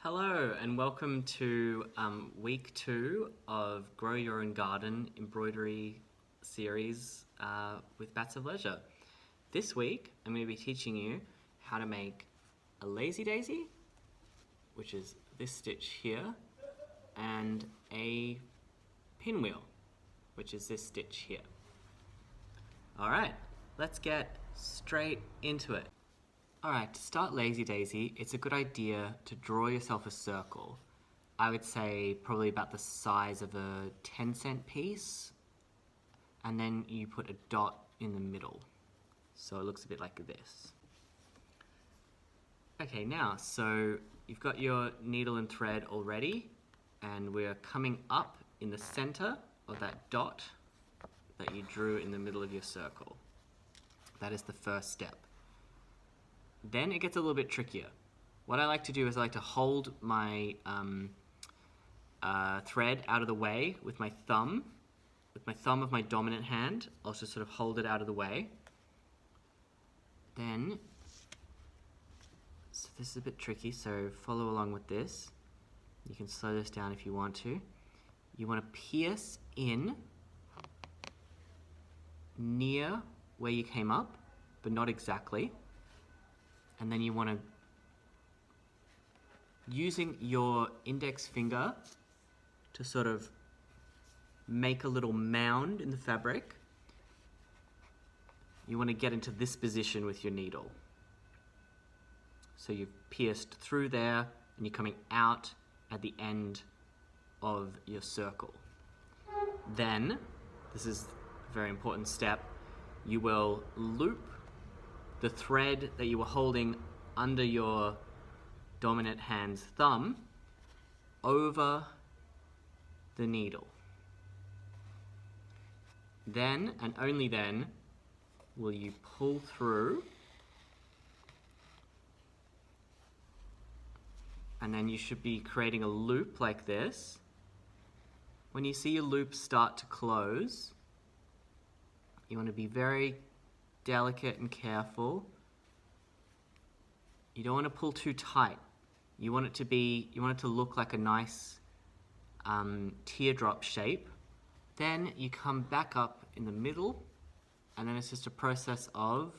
Hello and welcome to week 2 of Grow Your Own Garden embroidery series with Bats of Leisure. This week I'm going to be teaching you how to make a lazy daisy, which is this stitch here, and a pinwheel, which is this stitch here. Alright, let's get straight into it. Alright, to start Lazy Daisy, it's a good idea to draw yourself a circle. I would say probably about the size of a 10-cent piece, and then you put a dot in the middle. So it looks a bit like this. Okay, now, so you've got your needle and thread already, and we're coming up in the center of that dot that you drew in the middle of your circle. That is the first step. Then it gets a little bit trickier. What I like to do is I like to hold my thread out of the way with my thumb of my dominant hand. I'll just sort of hold it out of the way. Then, so this is a bit tricky, so follow along with this. You can slow this down if you want to. You want to pierce in near where you came up, but not exactly. And then you want to, using your index finger to sort of make a little mound in the fabric, you want to get into this position with your needle. So you've pierced through there and you're coming out at the end of your circle. Then, this is a very important step, you will loop the thread that you were holding under your dominant hand's thumb over the needle. Then, and only then, will you pull through, and then you should be creating a loop like this. When you see your loop start to close, you want to be very delicate and careful. You don't want to pull too tight. You want it to look like a nice teardrop shape. Then you come back up in the middle, and then it's just a process of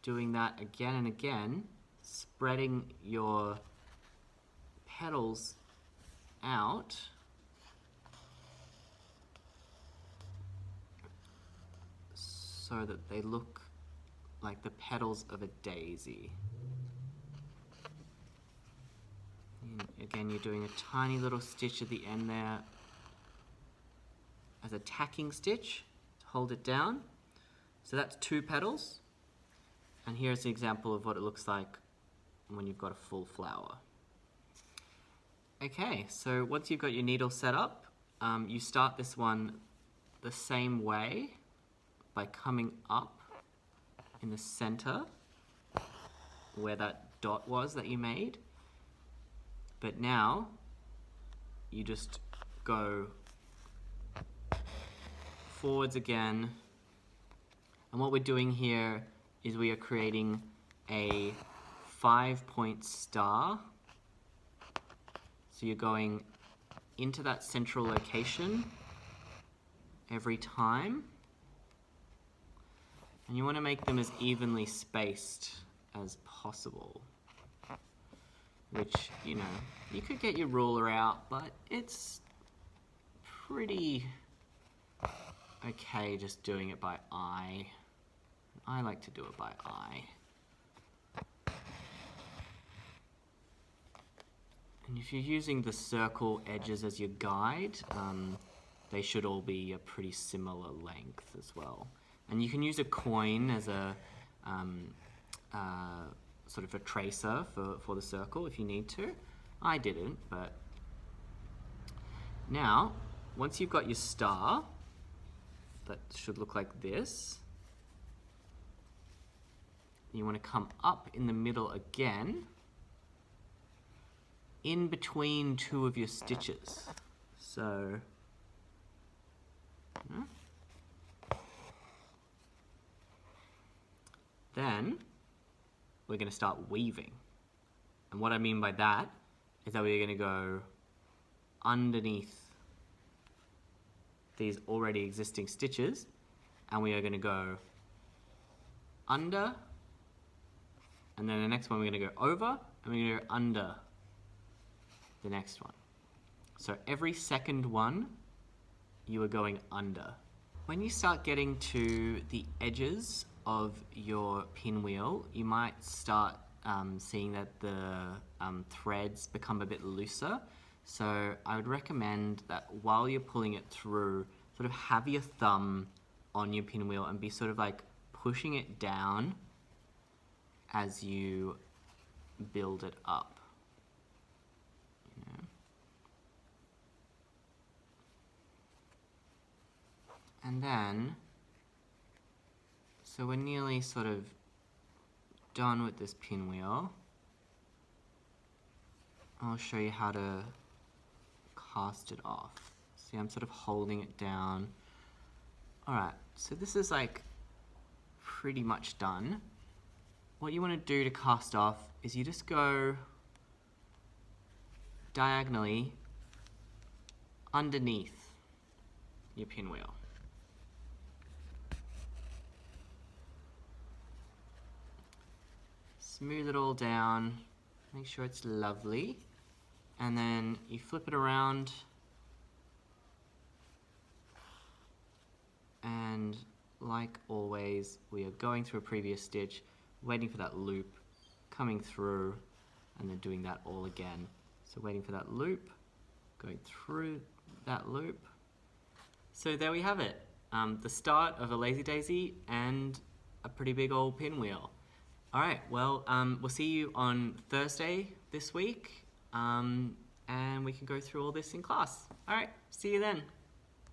doing that again and again, spreading your petals out so that they look like the petals of a daisy. And again, you're doing a tiny little stitch at the end there as a tacking stitch to hold it down. So that's 2 petals. And here's an example of what it looks like when you've got a full flower. Okay, so once you've got your needle set up, you start this one the same way by coming up in the center where that dot was that you made. But now you just go forwards again, and what we're doing here is we are creating a 5-point star. So you're going into that central location every time. And you want to make them as evenly spaced as possible. Which, you know, you could get your ruler out, but it's pretty okay just doing it by eye. I like to do it by eye. And if you're using the circle edges as your guide, they should all be a pretty similar length as well. And you can use a coin as a sort of a tracer for the circle if you need to. I didn't, but now once you've got your star, that should look like this. You want to come up in the middle again, in between 2 of your stitches. So, then we're going to start weaving. And what I mean by that is that we're going to go underneath these already existing stitches, and we are going to go under, and then the next one we're going to go over, and we're going to go under the next one. So every second one, you are going under. When you start getting to the edges of your pinwheel, you might start seeing that the threads become a bit looser. So I would recommend that while you're pulling it through, sort of have your thumb on your pinwheel and be sort of like pushing it down as you build it up. You know? And then, so we're nearly sort of done with this pinwheel. I'll show you how to cast it off. See, I'm sort of holding it down. Alright, so this is like pretty much done. What you want to do to cast off is you just go diagonally underneath your pinwheel. Smooth it all down, make sure it's lovely, and then you flip it around, and like always, we are going through a previous stitch, waiting for that loop, coming through, and then doing that all again. So waiting for that loop, going through that loop. So there we have it, the start of a lazy daisy and a pretty big old pinwheel. All right, well, we'll see you on Thursday this week, and we can go through all this in class. All right, see you then.